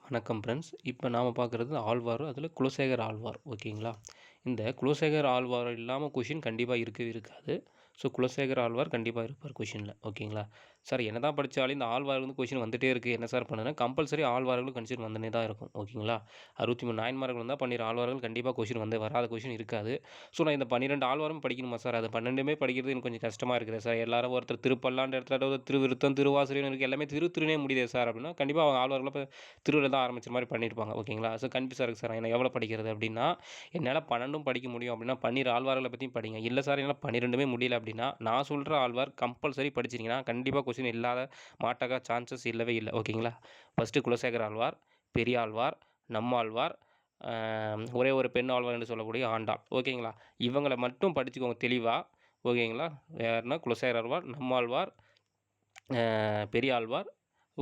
வணக்கம் ஃப்ரெண்ட்ஸ். இப்போ நாம பார்க்குறது ஆழ்வார். அதில குலசேகர ஆழ்வார். ஓகேங்களா? இந்த குலசேகர ஆழ்வார் இல்லாம கொஷின் கண்டிப்பா இருக்கவே இருக்காது. ஸோ, குலசேகர ஆழ்வார் கண்டிப்பா இருப்பார் கொஷின்ல. ஓகேங்களா? சார் என்னதான் படிச்சாலும் இந்த ஆழ்வார் கொஷின் வந்துட்டே இருக்கு. என்ன சார் பண்ணுனா, கம்பல்சரி ஆழ்வார்களும் கொஷின் வந்துனே தான் இருக்கும். ஓகேங்களா? 63 நாயன்மார்கள் இருந்தா 12 ஆழ்வார்கள் கண்டிப்பா கொஷின் வந்து வராத கொஷின் இருக்காது. ஸோ, நான் இந்த 12 ஆழ்வாரும் படிக்கணுமா சார்? அது 12மே படிக்கிறது எனக்கு கொஞ்சம் கஷ்டமா இருக்குதே சார். எல்லாரும் ஒருத்தர் திருப்பல்லாண்டு எடுத்துட்டா திருவிருத்தம், திருவாசகம் இருக்கு. எல்லாமே திருனே முடியுதே சார் அப்படின்னா, கண்டிப்பா அவங்க ஆழ்வார்கள திருவிழா தான் ஆரம்பிச்ச மாதிரி பண்ணியிருப்பாங்க. ஓகேங்களா? ஸோ கன்ஃப்யூஸாக இருக்குது சார். நான் எவ்வளோ படிக்கிறது அப்படின்னா, என்னால் 12ம் படிக்க முடியும் அப்படின்னா, 12 ஆழ்வார்களை பற்றியும் படிங்க. இல்லை சார் என்னால் 12மே முடியல அப்படின்னா, நான் சொல்கிற ஆழ்வார் கம்பல்சரி படிச்சிங்கன்னா, கண்டிப்பாக கொஸ்டின் இல்லாத மாட்டாக சான்சஸ் இல்லவே இல்லை. ஓகேங்களா? ஃபஸ்ட்டு குலசேகர ஆழ்வார், பெரிய ஆழ்வார், நம்மாழ்வார், ஒரே ஒரு பெண் ஆழ்வார் என்று சொல்லக்கூடிய ஆண்டாள். ஓகேங்களா? இவங்களை மட்டும் படிச்சுக்கோங்க தெளிவாக. ஓகேங்களா? யாருன்னா குலசேகர ஆழ்வார், நம்மாழ்வார், பெரிய ஆழ்வார்,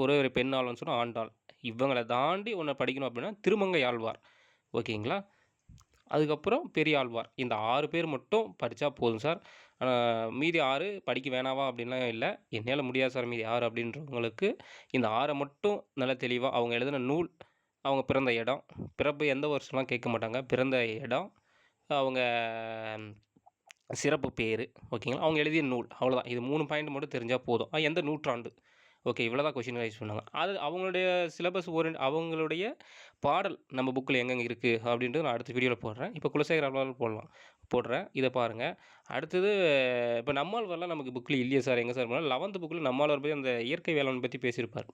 ஒரே ஒரு பெண் ஆழ்வார்னு சொன்னால் ஆண்டாள். இவங்கள தாண்டி ஒன்று படிக்கணும் அப்படின்னா திருமங்கை ஆழ்வார். ஓகேங்களா? அதுக்கப்புறம் பெரிய ஆழ்வார். இந்த 6 பேர் மட்டும் படித்தா போதும் சார். மீதி 6 படிக்க வேணாவா அப்படின்லாம் இல்லை. என்னால் முடியாது சார் மீதி 6 அப்படின்றவங்களுக்கு இந்த 6 மட்டும் நல்லா தெளிவாக அவங்க எழுதின நூல், அவங்க பிறந்த இடம், பிறப்பு எந்த வருஷம்லாம் கேட்க மாட்டாங்க. பிறந்த இடம், அவங்க சிறப்பு பேர். ஓகேங்களா? அவங்க எழுதிய நூல் அவ்வளோதான். இது 3 பாயிண்ட் மட்டும் தெரிஞ்சால் போதும். எந்த நூற்றாண்டு? ஓகே, இவ்வளோ தான் கொஷின் ரைஸ் பண்ணாங்க. அது அவங்களுடைய சிலபஸ் அவங்களுடைய பாடல் நம்ம புக்கில் எங்கெங்கே இருக்குது அப்படின்றது நான் அடுத்த வீடியோவில் போடுறேன். இப்போ குலசேகர ஆழ்வார் போடுறேன். இதை பாருங்கள். அடுத்தது இப்போ நம்மாழ்வார்லாம் நமக்கு புக்கில் இல்லையே சார், எங்கே சார் போனால் 11th புக்கில் நம்மாழ்வார் பற்றி அந்த இயற்கை வேளாண் பற்றி பேசியிருப்பார்.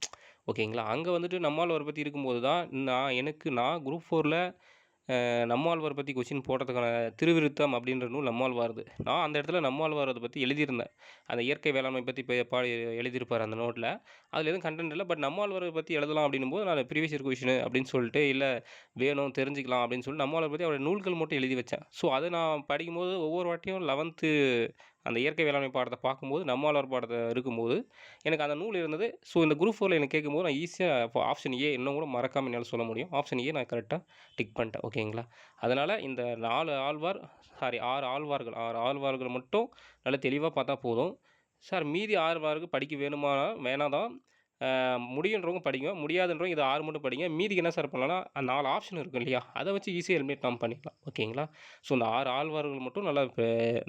ஓகேங்களா? அங்கே வந்துட்டு நம்மாழ்வார் பற்றி இருக்கும்போது தான் நான் குரூப் 4ல் நம்மாழ்வார் பற்றி கொஷின் போடுறதுக்கான திருவிருத்தம் அப்படின்ற நூல் நம்மாழ்வார்து. நான் அந்த இடத்துல நம்மாழ்வார் அதை பற்றி எழுதியிருந்தேன். அந்த இயற்கை வேளாண்மை பற்றி பாடி எழுதியிருப்பார் அந்த நோட்டில். அதில் எதுவும் கண்டென்ட் இல்லை. பட் நம்மாழ்வாரை பற்றி எழுதலாம் அப்படின்னும்போது நான் ப்ரீவியஸ் இயர் கொஷின் அப்படின்னு சொல்லிட்டு, இல்லை வேணும் தெரிஞ்சுக்கலாம் அப்படின்னு சொல்லி நம்மாழ்வார் பற்றி அவருடைய நூல்கள் மட்டும் எழுதி வச்சேன். ஸோ அதை நான் படிக்கும்போது ஒவ்வொரு வாட்டியும் 11th அந்த இயற்கை வேளாண்மை பாடத்தை பார்க்கும்போது நம்மாழ்வார் பாடத்தை இருக்கும்போது எனக்கு அந்த நூல் இருந்தது. ஸோ இந்த குரூப் 4ல் எனக்கு கேட்கும்போது நான் ஈஸியாக இப்போ ஆப்ஷன் ஏ இன்னும் கூட மறக்காமல் என்னால் சொல்ல முடியும். ஆப்ஷன் ஏ நான் கரெக்டாக டிக் பண்ணிட்டேன். ஓகேங்களா? அதனால் இந்த 6 ஆழ்வார்கள் 6 ஆழ்வார்கள் மட்டும் நல்லா தெளிவாக பார்த்தா போதும் சார். மீதி 6 ஆழ்வாருக்கு படிக்க வேணுமா வேணாம் தான். முடியுன்றவங்க படிங்க, முடியாதுன்றவங்க இது 6 மட்டும் படிங்க. மீதிக்கு என்ன சார் பண்ணலாம்னா 4 ஆப்ஷன் இருக்கும் இல்லையா, அதை வச்சு ஈஸியாக எலிமினேட் நம்ம பண்ணிக்கலாம். ஓகேங்களா? ஸோ இந்த 6 ஆழ்வார்கள் மட்டும்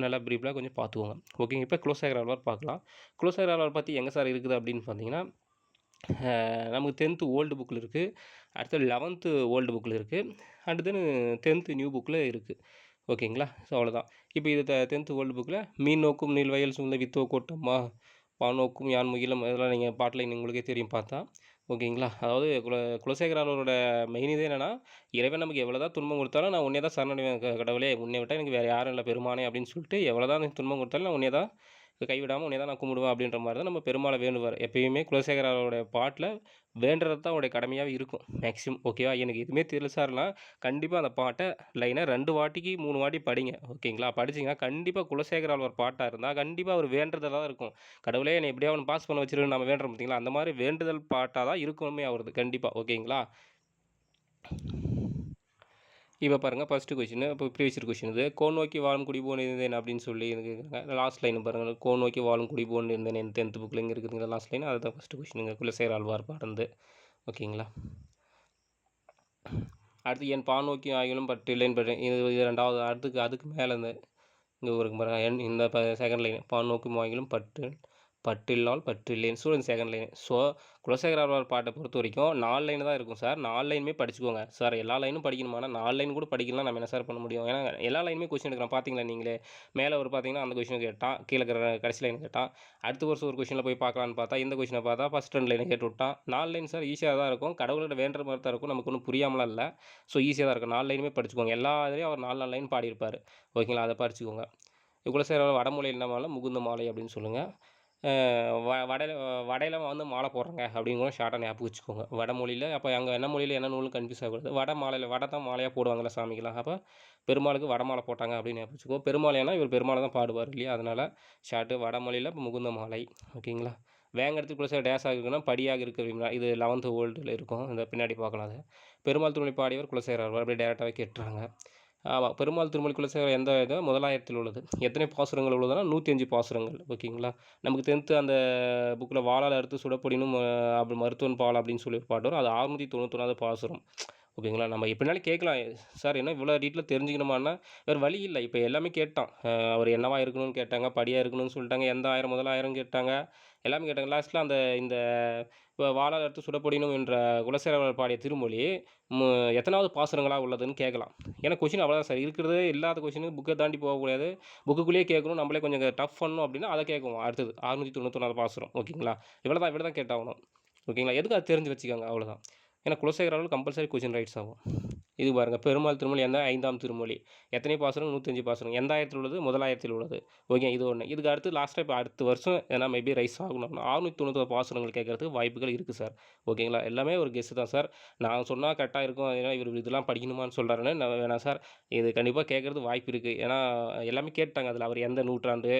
நல்லா பிரீஃபாக கொஞ்சம் பார்த்துக்கோங்க. ஓகேங்க. இப்போ குலசேகர ஆழ்வார் பார்க்கலாம். குலசேகர ஆழ்வார் பற்றி எங்கே சார் இருக்குது அப்படின்னு பார்த்தீங்கன்னா, நமக்கு 10th ஓல்டு புக்கில் இருக்குது. அடுத்தது 11th ஓல்டு புக்கில் இருக்குது. அடுத்து 10th நியூ புக்கில் இருக்குது. ஓகேங்களா? ஸோ அவ்வளோதான். இப்போ இது 10th ஓல்டு புக்கில் மீன் நோக்கும் நீள்வயல் சூழ்ந்த வித்தோ கோட்டம்மா வானோக்கும் யான் முகிலும் இதெல்லாம் நீங்கள் பாட்டில் உங்களுக்கே தெரியும் பார்த்தா. ஓகேங்களா? அதாவது குலசேகர ஆழ்வாரோட மெயின் இது என்னென்னா, இறைவன் நமக்கு எவ்வளோ தான் துன்பம் கொடுத்தாலும் நான் உன்னையே தான் சரணடைவேன் கடவுளே, உன்னை விட்டால் எனக்கு வேறு யாரும் இல்லை பெருமானே அப்படின்னு சொல்லிட்டு, எவ்வளோ தான் துன்பம் கொடுத்தாலும் நான் உன்னையே தான் கைவிடாமல் உன்னை தான் நான் கும்பிடுவேன் அப்படின்ற மாதிரி தான் நம்ம பெருமாளை வேண்டுவார். எப்பயுமே குலசேகர ஆழ்வாரோட பாட்டில் வேண்டுறது தான் அவருடைய கடமையாகவே இருக்கும் மேக்ஸிமம். ஓகேவா? எனக்கு எதுவுமே தெரியல சார்னா கண்டிப்பாக அந்த பாட்டை லைனை 2 வாட்டிக்கு 3 வாட்டி படிங்க. ஓகேங்களா? படிச்சிங்கன்னா கண்டிப்பாக குலசேகர ஆழ்வார் பாட்டாக இருந்தால் கண்டிப்பாக அவர் வேண்டுதலாக தான் இருக்கும். கடவுளே என்னை எப்படியா அவனை பாஸ் பண்ண வச்சிருன்னு நம்ம வேண்டுறோம் பார்த்தீங்களா, அந்த மாதிரி வேண்டுதல் பாட்டாக தான் இருக்கணுமே அவரது கண்டிப்பாக. ஓகேங்களா? இப்போ பாருங்கள், ஃபஸ்ட்டு கொஷின் இப்போ ப்ரீவியஸ் கொஷின் இது. கோன் நோக்கி வாழும் குடிபோன் இருந்தேன் அப்படின்னு சொல்லி கேட்குறாங்க. லாஸ்ட் லைன் பாருங்கள், கோன் நோக்கி வாழும் குடிபோன் இருந்தேன் 10th புக்கில் இங்கே இருக்குதுங்க லாஸ்ட் லைன். அதுதான் ஃபஸ்ட்டு கொஷினுங்க, குலசேகர ஆழ்வார் பாடுறது. ஓகேங்களா? அடுத்து என் பாநோக்கி ஆகிலும் பட்டில்லைன்னு பட்டு இது 2வது. அதுக்கு மேலே இங்கே ஒரு பாருங்கள், இந்த செகண்ட் லைன் பாநோக்கும் ஆகிலும் பட்டில்லால் பற்றில்லேன். ஸோ இந்த second line. So Kulasekhara Alvar பாட்டை பொறுத்த வரைக்கும் 4 லைன் தான் இருக்கும் சார். 4 லைனுமே படிச்சுக்கோங்க சார். எல்லா லைனும் படிக்கணுமானா 4 லைன் கூட படிக்கலாம். நம்ம என்ன சார் பண்ண முடியும்? ஏன்னா எல்லா லைனுமே கொஸ்டின் எடுக்கிறோம் பார்த்தீங்களா நீங்களே. மேலே ஒரு பார்த்தீங்கன்னா அந்த கொஸ்டின் கேட்டான், கீழே இருக்கிற கடைசி லைன் கேட்டான். அடுத்த வருஷம் ஒரு கொஸ்டினில் போய் பார்க்கலான்னு பார்த்தா இந்த கொஸ்டினை பார்த்தா ஃபஸ்ட் 2 லைனை கேட்டு விட்டான். 4 லைன் சார் ஈஸியாக தான் இருக்கும். கடவுள்கிட்ட வேண்டுற மாதிரி தான் இருக்கும். நமக்கு ஒன்றும் புரியாமலாம் இல்லை. ஸோ ஈஸியாக தான் இருக்கும். 4 லைனுமே படிச்சுக்கோங்க. எல்லா இதுலேயும் அவர் 4 லைன் பாடியிருப்பார். ஓகேங்களா? அதை படிச்சுக்கோங்க. குலசேகர வடமொழி என்ன மாலை முகுந்த மாலை அப்படின்னு சொல்லுங்கள். வடையில் மாலை போடுறேங்க அப்படின்னு கூட ஷார்ட்டாக ஞாபகம் வச்சுக்கோங்க. வடமொழியில் அப்போ அங்கே என்ன மொழியில் என்ன நூலும் கன்ஃபியூஸ் ஆகக்கூடாது. வடை தான் மாலையாக போடுவாங்கள்ல சாமிக்கெல்லாம். அப்போ பெருமாளுக்கு வடை மாலை போட்டாங்க அப்படின்னு ஞாபகம் வச்சுக்கோ. பெருமாள் ஏன்னா இவர் பெருமாளை தான் பாடுவார் இல்லையா, அதனால் ஷார்ட்டு வடமொழியில் இப்போ முகுந்த மாலை. ஓகேங்களா? வேங்கடத்துக்கு குலசேகர டேஸாக இருக்குன்னா படியாக இருக்கு அப்படின்னா இது 11th ஓல்டில் இருக்கும். இந்த பின்னாடி பார்க்கலாம். அது பெருமாள் துணை பாடியவர் குலசேகர ஆழ்வார் அப்படியே டேரெக்டாகவே கேட்டுறாங்க. ஆமா. பெருமாள் திருமொழி குலசேகரம் எந்த இது முதலாயிரத்தில் உள்ளது. எத்தனை பாசுரங்கள் உள்ளதுன்னா 105 பாசுரங்கள். ஓகேங்களா. நமக்கு 10த் அந்த புக்ல "வாளால் அறுத்து சுடப்படினும் அப்படி மருத்துவன் பால்" அப்படின்னு சொல்லி ஒரு பாட்டு வரும். அது 691வது பாசுரம். ஓகேங்களா. நம்ம எப்படினாலும் கேட்கலாம். சார் என்ன இவ்வளோ டீட்டெயிலா தெரிஞ்சுக்கணுமான்னா, வேற வழி இல்ல. இப்ப எல்லாமே கேட்டான். அவர் என்னவா இருக்கணும்னு கேட்டாங்க, படியா இருக்கணும்னு சொல்லிட்டாங்க, எந்த ஆயிரம் முதல் ஆயிரம் கேட்டாங்க, எல்லாமே கேட்டாங்க. லாஸ்ட்ல அந்த இந்த "வாளால் அறுத்து சுடப்படினும்" என்ற குலசேகரர் பாடிய திருமொழி மு எத்தனாவது பாசுரங்களா உள்ளதுன்னு கேட்கலாம். ஏன்னா கொஸ்டின் அவ்வளோதான் சார். இருக்கிறதே இல்லாத கொஸ்டினு புக்க தாண்டி போகக்கூடாது. புக்குக்குள்ளேயே கேட்கணும். நம்மளே கொஞ்சம் டஃப் பண்ணணும் அப்படின்னா, அத கேட்குவோம் அடுத்தது. 691வது பாசுரம். ஓகேங்களா. இவ்வளோதான் கேட்டாகணும். ஓகேங்களா. எதுக்கு அது தெரிஞ்சு வச்சுக்கோங்க அவ்வளோதான். ஏன்னா குலசேகராவில் கம்பல்சரி கொஸ்டின் ரைட்ஸ் ஆகும். இது பாருங்க பெருமாள் திருமொழி எந்த 5ஆம் திருமொழி. எத்தனை பாசுரம்? 105 பாசுரம். எந்த ஆயிரத்தில் உள்ளது? முதலாயிரத்தில் உள்ளது. ஓகே இது ஒண்ணு. இதுக்கு அடுத்து லாஸ்ட்டா இப்ப அடுத்த வருஷம் ஏன்னா மேபி ரைஸ் ஆகணும். 691 பாசுரங்கள் கேட்கறதுக்கு வாய்ப்புகள் இருக்கு சார். ஓகேங்களா. எல்லாமே ஒரு கெஸ் தான் சார். நான் சொன்னா கரெக்ட்டா இருக்கும். ஏன்னா இவரு இதெல்லாம் படிக்கணுமான்னு சொல்றாருன்னு வேணாம் சார். இது கண்டிப்பா கேட்கறதுக்கு வாய்ப்பு இருக்கு. ஏன்னா எல்லாமே கேட்டாங்க அதுல. அவர் எந்த நூற்றாண்டு?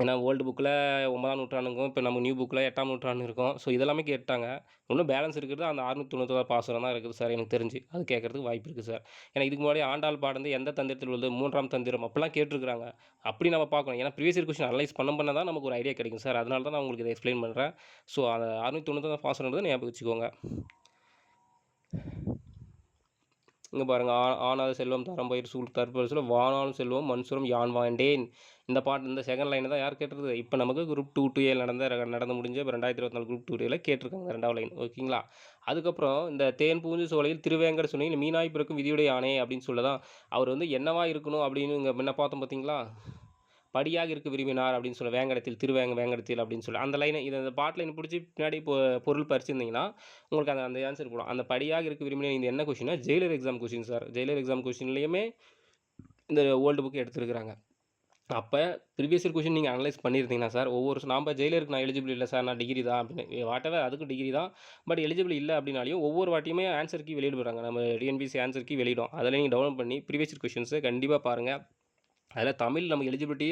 ஏன்னா ஓல்டு புக்ல 9ஆம் நூற்றாண்டுங்கும், இப்ப நம்ம நியூ புக்ல 8ஆம் நூற்றாண்டு இருக்கும். ஸோ இதெல்லாமே கேட்டாங்க. இன்னும் பேலன்ஸ் இருக்கிறது அந்த 691 பாசுரம் தான் இருக்குது சார் எனக்கு தெரிஞ்சு. அது கேட்கறதுக்கு வாய்ப்பு இருக்கு சார். ஏன்னா இதுக்கு முன்னாடி ஆண்டாள் பாடுனது எந்த தந்திரத்தில் உள்ளது? 3ஆம் தந்திரம் அப்படிலாம் கேட்டுருக்காங்க. அப்படி நம்ம பார்க்கணும். ஏன்னா ப்ரீவியஸ் இயர் கொஸ்டின் அனலைஸ் பண்ண தான் நமக்கு ஒரு ஐடியா கிடைக்கும் சார். அதனால தான் நான் உங்களுக்கு இத எக்ஸ்ப்ளைன் பண்றேன். ஸோ அந்த 691 பாசுரம்ன்றத ஞாபகம் வச்சுக்கோங்க. இங்க பாருங்க. "ஆனாத செல்வம் தரம்பயிர் சூழ் தற்பரிசில வானாளும் செல்வம் மண்சுரம் யான் வாண்டேன்." இந்த பாட்டு இந்த செகண்ட் லைன் தான் யார் கேட்டிருக்குது? இப்ப நமக்கு குரூப் 2, 2ஏ நடந்து முடிஞ்ச இப்ப 2024 குரூப் 2ஏல கேட்டிருக்காங்க 2வது லைன். ஓகேங்களா. அதுக்கப்புறம் இந்த "தேன் பூஞ்சு சோலையில் திருவேங்கட சொன்னில் மீனாய் பிறக்கும் விதியுடைய ஆணே" அப்படின்னு சொல்லதான் அவர் வந்து என்னவா இருக்கணும் அப்படின்னு இங்க முன்ன பார்த்தோம் பார்த்தீங்களா? படியாக இருக்க விரும்பினார் அப்படின்னு சொல்ல வேங்கடத்தில் வேங்கடத்தில் அப்படின்னு சொல்லி அந்த லைனை இந்த பாட்டு லைன் பிடிச்சி பின்னாடி பொருள் பறிச்சிருந்தீங்கன்னா உங்களுக்கு அந்த அந்த ஆன்சர் போடும். அந்த படியாக இருக்க விரும்பின இது என்ன கொஸ்டின்னா jailer exam question sir. Jailer exam கொஸ்டின்லையுமே இந்த ஓல்டு புக் எடுத்துருக்காங்க. அப்போ ப்ரீவியஸ் இயர் கொஸ்டின் நீங்கள் அனலைஸ் பண்ணியிருந்தீங்கன்னா சார் நாம ஜெயிலருக்கு நான் எலிஜிபிள் இல்லை சார் நான் டிகிரி தான் அப்படின்னு வாட்டவர் அதுக்கும் டிகிரி தான் பட் எலிஜிபிள் இல்லை அப்படின்னாலையும் ஒவ்வொரு வாட்டியுமே ஆன்சர் கீ வெளியிடுறாங்க. நம்ம டிஎன்பிசி ஆன்சர் கீ வெளியிடும். அதில் நீங்கள் டவுன்லோட் பண்ணி ப்ரீவியஸ் இயர் கொஸ்டின்ஸை கண்டிப்பாக பாருங்கள். அதில் தமிழ் நம்ம எலிஜிபிலிட்டி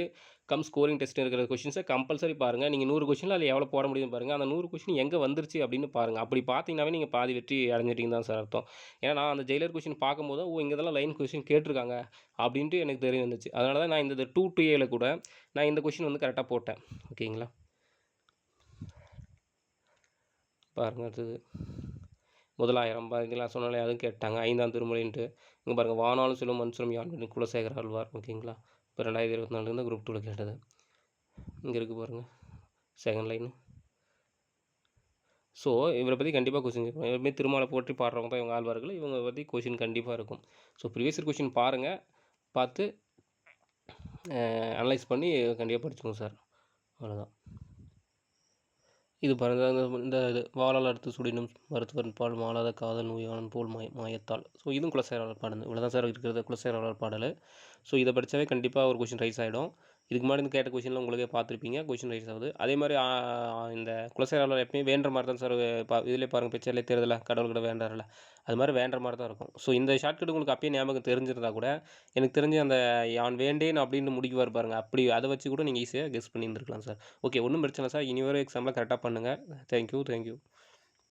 கம் ஸ்கோரிங் டெஸ்ட் இருக்கிற கொஷின்ஸை கம்பல்சரி பாருங்கள். நீங்கள் 100 கொஷினில் அதில் எவ்வளோ போட முடியும்னு பாருங்கள். அந்த 100 கொஷின் எங்கே வந்துருச்சு அப்படின்னு பாருங்கள். அப்படி பார்த்தீங்கன்னாவே நீங்கள் பாதி வெற்றி அடைஞ்சிட்டீங்க தான் சார் அர்த்தம். ஏன்னா நான் அந்த ஜெயிலர் கொஷின் பார்க்கும்போது இங்கே இதெல்லாம் லைன் கொஷின் கேட்டிருக்காங்க அப்படின்ட்டு எனக்கு தெரிய வந்துச்சு. அதனால தான் நான் இந்த 2 to Aல கூட நான் இந்த கொஷின் வந்து கரெக்டாக போட்டேன். ஓகேங்களா. பாருங்கள் அடுத்தது முதலாயிரம் பாருங்களா சொன்னாலே அதுவும் கேட்டாங்க 5ஆம் திருமொழின்ட்டு. இங்கே பாருங்கள் வானாலும் செல்வம் மன்சுரம் யான் குலசேகர ஆழ்வார். ஓகேங்களா. இப்போ 2024 குரூப் 2ல கேட்டது. இங்கே இருக்குது பாருங்கள் செகண்ட் லைனு. ஸோ இவரை பற்றி கண்டிப்பாக கொஸ்டின் இருக்கும். எப்பவுமே திருமாலை போற்றி பாடுறவங்க தான் இவங்க ஆழ்வார்கள். இவங்க பற்றி கொஷின் கண்டிப்பாக இருக்கும். ஸோ ப்ரீவியஸ் இயர் கொஷின் பாருங்கள். பார்த்து அனலைஸ் பண்ணி கண்டிப்பாக படிச்சுக்கோங்க சார். அவ்வளோதான். இது பாருங்க இந்த இது "வாளால் அறுத்து சுடினும் மருத்துவன் பால் மாளாத காதல் நோயாளன் போல் மாயத்தால்." ஸோ இதுவும் குலசேகர பாடல். இவ்வளோ தான் சார் இருக்கிறது குலசேகர பாடல். ஸோ இதை படித்தாவே கண்டிப்பாக ஒரு கொஷின் ரைஸ் ஆகிடும். இதுக்கு முன்னாடி கேட்ட கொஷினில் உங்களுக்கே பார்த்துருப்பீங்க கொஷின் ரைஸ் ஆகுது. அதே மாதிரி இந்த குலசேகர எப்பயுமே வேண்டுற மாதிரி தான் சார் இதிலே பாருங்கள் பிக்சர்லேயே தெரியுதுல கடவுள்கிட்ட வேண்டாரில்ல அது மாதிரி வேண்டுற மாதிரி தான் இருக்கும். ஸோ இந்த ஷார்ட்கட் உங்களுக்கு அப்பயே ஞாபகம் தெரிஞ்சிருந்தா கூட எனக்கு தெரிஞ்சு அந்த யான் வேண்டேன் அப்படின்னு முடிக்குவார் பாருங்கள் அப்படி அதை வச்சு கூட நீங்கள் ஈஸியாக கெஸ் பண்ணியிருந்துருக்கலாம் சார். ஓகே ஒன்றும் பிரச்சனை சார். இனி வர எக்ஸாமில் கரெக்டாக பண்ணுங்கள். தேங்க்யூ.